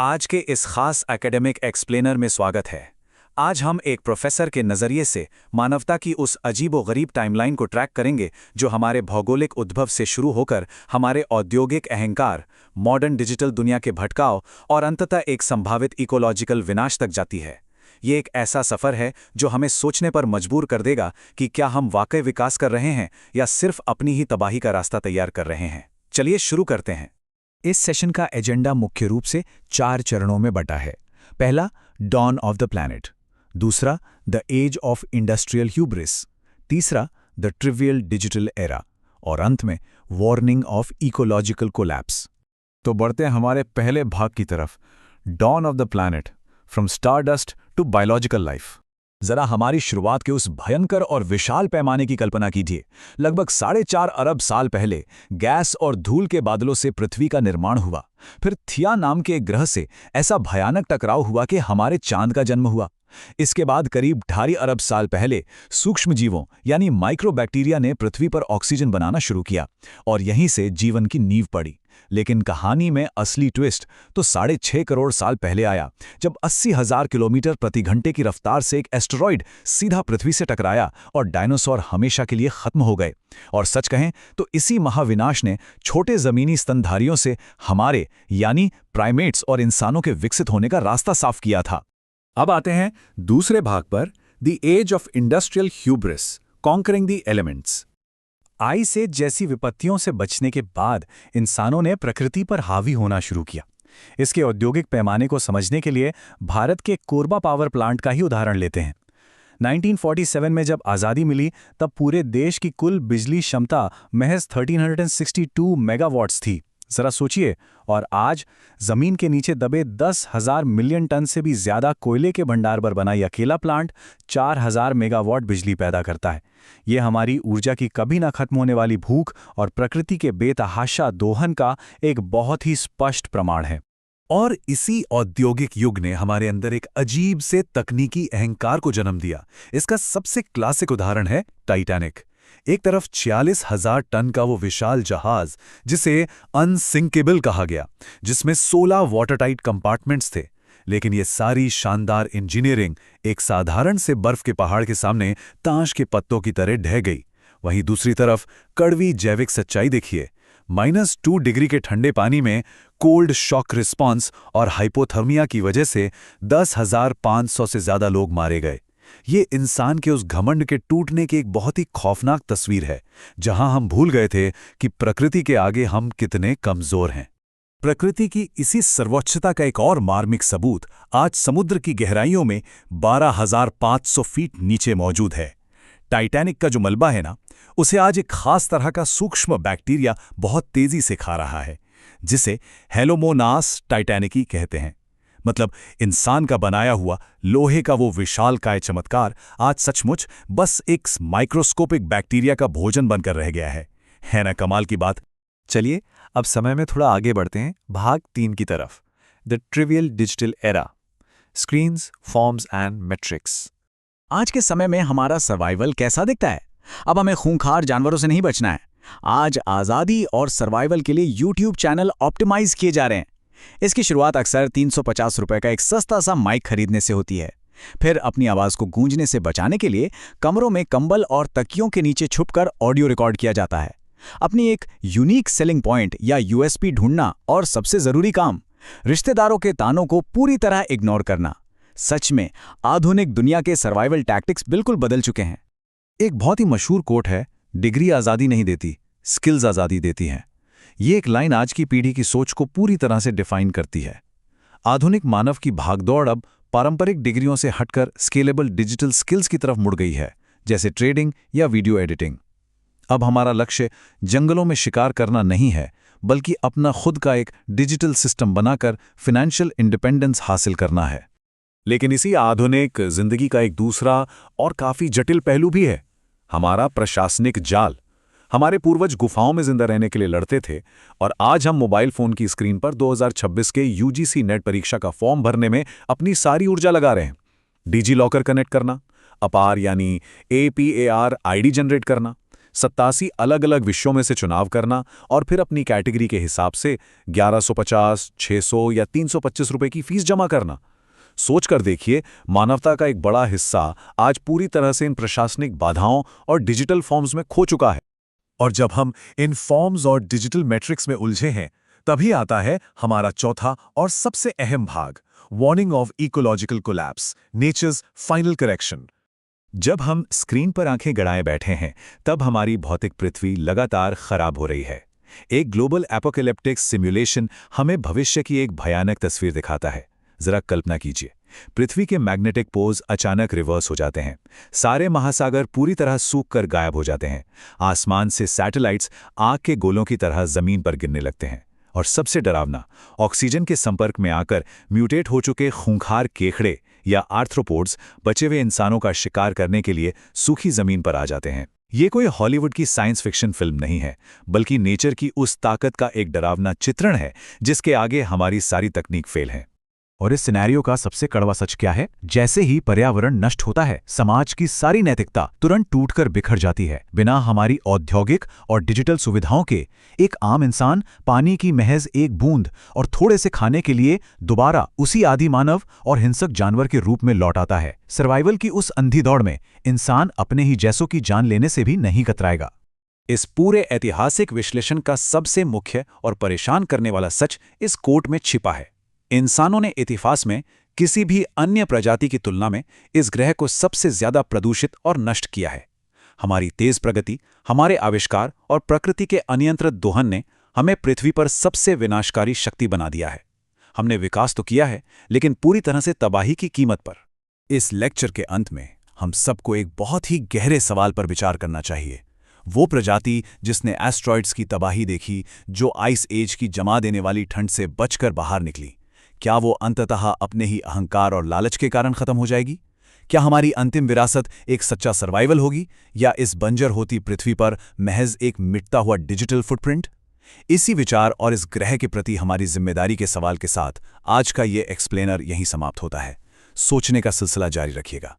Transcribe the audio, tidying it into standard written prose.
आज के इस खास एकेडमिक एक्सप्लेनर में स्वागत है। आज हम एक प्रोफेसर के नज़रिए से मानवता की उस अजीबो-गरीब टाइमलाइन को ट्रैक करेंगे जो हमारे भौगोलिक उद्भव से शुरू होकर हमारे औद्योगिक अहंकार, मॉडर्न डिजिटल दुनिया के भटकाव और अंततः एक संभावित इकोलॉजिकल विनाश तक जाती है। ये एक ऐसा सफ़र है जो हमें सोचने पर मजबूर कर देगा कि क्या हम वाकई विकास कर रहे हैं या सिर्फ अपनी ही तबाही का रास्ता तैयार कर रहे हैं। चलिए शुरू करते हैं। इस सेशन का एजेंडा मुख्य रूप से 4 चरणों में बटा है। पहला, डॉन ऑफ द प्लैनेट। दूसरा, the age of industrial hubris. तीसरा, द ट्रिवियल डिजिटल एरा। और अंत में, वार्निंग ऑफ इकोलॉजिकल कोलैप्स। तो बढ़ते हैं हमारे पहले भाग की तरफ, dawn of the planet, from stardust to biological life. जरा हमारी शुरुआत के उस भयंकर और विशाल पैमाने की कल्पना कीजिए। लगभग 4.5 अरब साल पहले गैस और धूल के बादलों से पृथ्वी का निर्माण हुआ। फिर थिया नाम के एक ग्रह से ऐसा भयानक टकराव हुआ कि हमारे चांद का जन्म हुआ। इसके बाद करीब 2.5 अरब साल पहले सूक्ष्म जीवों यानी माइक्रोबैक्टीरिया ने पृथ्वी पर ऑक्सीजन बनाना शुरू किया और यहीं से जीवन की नींव पड़ी। लेकिन कहानी में असली ट्विस्ट तो 6.5 करोड़ साल पहले आया, जब 80,000 किलोमीटर प्रति घंटे की रफ्तार से एक एस्टेरॉइड सीधा पृथ्वी से टकराया और डायनासोर हमेशा के लिए खत्म हो गए। और सच कहें तो इसी महाविनाश ने छोटे जमीनी स्तनधारियों से हमारे यानी प्राइमेट्स और इंसानों के विकसित होने का रास्ता साफ किया था। अब आते हैं दूसरे भाग पर, the age of industrial hubris, conquering the elements. Ice age जैसी विपत्तियों से बचने के बाद इंसानों ने प्रकृति पर हावी होना शुरू किया। इसके औद्योगिक पैमाने को समझने के लिए भारत के कोरबा पावर प्लांट का ही उदाहरण लेते हैं। 1947 में जब आज़ादी मिली तब पूरे देश की कुल बिजली क्षमता महज 1362 मेगावाट्स थी। जरा सोचिए, और आज जमीन के नीचे दबे 10,000 मिलियन टन से भी ज्यादा कोयले के भंडार पर बना यह अकेला प्लांट 4,000 मेगावाट बिजली पैदा करता है। ये हमारी ऊर्जा की कभी ना खत्म होने वाली भूख और प्रकृति के बेतहाशा दोहन का एक बहुत ही स्पष्ट प्रमाण है। और इसी औद्योगिक युग ने हमारे अंदर एक अजीब से तकनीकी अहंकार को जन्म दिया। इसका सबसे क्लासिक उदाहरण है टाइटैनिक। एक तरफ 46,000 टन का वो विशाल जहाज जिसे अनसिंकेबल कहा गया, जिसमें 16 वाटरटाइट कंपार्टमेंट्स थे। लेकिन ये सारी शानदार इंजीनियरिंग एक साधारण से बर्फ के पहाड़ के सामने ताश के पत्तों की तरह ढह गई। वहीं दूसरी तरफ कड़वी जैविक सच्चाई देखिए। -2 डिग्री के ठंडे पानी में कोल्ड शॉक रिस्पॉन्स और हाइपोथर्मिया की वजह से 10,500 से ज्यादा लोग मारे गए। ये इंसान के उस घमंड के टूटने की एक बहुत ही खौफनाक तस्वीर है, जहां हम भूल गए थे कि प्रकृति के आगे हम कितने कमजोर हैं। प्रकृति की इसी सर्वोच्चता का एक और मार्मिक सबूत आज समुद्र की गहराइयों में 12,500 फीट नीचे मौजूद है। टाइटैनिक का जो मलबा है ना, उसे आज एक खास तरह का सूक्ष्म बैक्टीरिया बहुत तेजी से खा रहा है, जिसे हेलोमोनास टाइटैनिकी कहते हैं। मतलब इंसान का बनाया हुआ लोहे का वो विशालकाय चमत्कार आज सचमुच बस एक माइक्रोस्कोपिक बैक्टीरिया का भोजन बनकर रह गया है ना कमाल की बात। चलिए अब समय में थोड़ा आगे बढ़ते हैं, भाग 3 की तरफ, the trivial digital era, screens, forms and matrix. आज के समय में हमारा सर्वाइवल कैसा दिखता है? अब हमें खूंखार जानवरों से नहीं बचना है। आज आज़ादी और सर्वाइवल के लिए यूट्यूब चैनल ऑप्टिमाइज किए जा रहे हैं। इसकी शुरुआत अक्सर 350 रुपए का एक सस्ता सा माइक खरीदने से होती है। फिर अपनी आवाज को गूंजने से बचाने के लिए कमरों में कंबल और तकियों के नीचे छुपकर ऑडियो रिकॉर्ड किया जाता है। अपनी एक यूनिक सेलिंग पॉइंट या यूएसपी ढूंढना, और सबसे जरूरी काम, रिश्तेदारों के तानों को पूरी तरह इग्नोर करना। सच में आधुनिक दुनिया के सर्वाइवल टैक्टिक्स बिल्कुल बदल चुके हैं। एक बहुत ही मशहूर कोट है, डिग्री आज़ादी नहीं देती, स्किल्स आज़ादी देती हैं। ये एक लाइन आज की पीढ़ी की सोच को पूरी तरह से डिफाइन करती है। आधुनिक मानव की भागदौड़ अब पारंपरिक डिग्रियों से हटकर स्केलेबल डिजिटल स्किल्स की तरफ मुड़ गई है, जैसे ट्रेडिंग या वीडियो एडिटिंग। अब हमारा लक्ष्य जंगलों में शिकार करना नहीं है, बल्कि अपना खुद का एक डिजिटल सिस्टम बनाकर फाइनेंशियल इंडिपेंडेंस हासिल करना है। लेकिन इसी आधुनिक जिंदगी का एक दूसरा और काफी जटिल पहलू भी है, हमारा प्रशासनिक जाल। हमारे पूर्वज गुफाओं में जिंदा रहने के लिए लड़ते थे, और आज हम मोबाइल फोन की स्क्रीन पर 2026 के यूजीसी नेट परीक्षा का फॉर्म भरने में अपनी सारी ऊर्जा लगा रहे हैं। डिजी लॉकर कनेक्ट करना, अपार यानी APAR आईडी जनरेट करना, 87 अलग अलग विषयों में से चुनाव करना और फिर अपनी कैटेगरी के हिसाब से 1150, 600 या 325 रुपए की फीस जमा करना। सोचकर देखिए, मानवता का एक बड़ा हिस्सा आज पूरी तरह से इन प्रशासनिक बाधाओं और डिजिटल फॉर्म्स में खो चुका है। और जब हम इन फॉर्म्स और डिजिटल मैट्रिक्स में उलझे हैं, तभी आता है हमारा चौथा और सबसे अहम भाग, warning of ecological collapse, nature's final correction. जब हम स्क्रीन पर आंखें गड़ाए बैठे हैं, तब हमारी भौतिक पृथ्वी लगातार खराब हो रही है। एक ग्लोबल एपोकैलिप्टिक सिमुलेशन हमें भविष्य की एक भयानक तस्वीर दिखाता है। जरा कल्पना कीजिए, पृथ्वी के मैग्नेटिक पोल्स अचानक रिवर्स हो जाते हैं, सारे महासागर पूरी तरह सूख कर गायब हो जाते हैं, आसमान से सैटेलाइट्स आग के गोलों की तरह जमीन पर गिरने लगते हैं, और सबसे डरावना, ऑक्सीजन के संपर्क में आकर म्यूटेट हो चुके खूंखार केकड़े या आर्थ्रोपोड्स बचे हुए इंसानों का शिकार करने के लिए सूखी जमीन पर आ जाते हैं। ये कोई हॉलीवुड की साइंस फिक्शन फिल्म नहीं है, बल्कि नेचर की उस ताकत का एक डरावना चित्रण है जिसके आगे हमारी सारी तकनीक फेल है। और इस सिनेरियो का सबसे कड़वा सच क्या है? जैसे ही पर्यावरण नष्ट होता है, समाज की सारी नैतिकता तुरंत टूटकर बिखर जाती है। बिना हमारी औद्योगिक और डिजिटल सुविधाओं के एक आम इंसान पानी की महज एक बूंद और थोड़े से खाने के लिए दोबारा उसी आदि मानव और हिंसक जानवर के रूप में लौट आता है। सर्वाइवल की उस अंधी दौड़ में इंसान अपने ही जैसों की जान लेने से भी नहीं कतराएगा। इस पूरे ऐतिहासिक विश्लेषण का सबसे मुख्य और परेशान करने वाला सच इस कोट में छिपा है। इंसानों ने इतिहास में किसी भी अन्य प्रजाति की तुलना में इस ग्रह को सबसे ज्यादा प्रदूषित और नष्ट किया है। हमारी तेज प्रगति, हमारे आविष्कार और प्रकृति के अनियंत्रित दोहन ने हमें पृथ्वी पर सबसे विनाशकारी शक्ति बना दिया है। हमने विकास तो किया है, लेकिन पूरी तरह से तबाही की कीमत पर। इस लेक्चर के अंत में हम सबको एक बहुत ही गहरे सवाल पर विचार करना चाहिए। वो प्रजाति जिसने एस्ट्रॉइड्स की तबाही देखी, जो आइस एज की जमा देने वाली ठंड से बचकर बाहर निकली, क्या वो अंततः अपने ही अहंकार और लालच के कारण खत्म हो जाएगी? क्या हमारी अंतिम विरासत एक सच्चा सर्वाइवल होगी, या इस बंजर होती पृथ्वी पर महज एक मिटता हुआ डिजिटल फुटप्रिंट? इसी विचार और इस ग्रह के प्रति हमारी जिम्मेदारी के सवाल के साथ आज का ये एक्सप्लेनर यहीं समाप्त होता है। सोचने का सिलसिला जारी रखिएगा।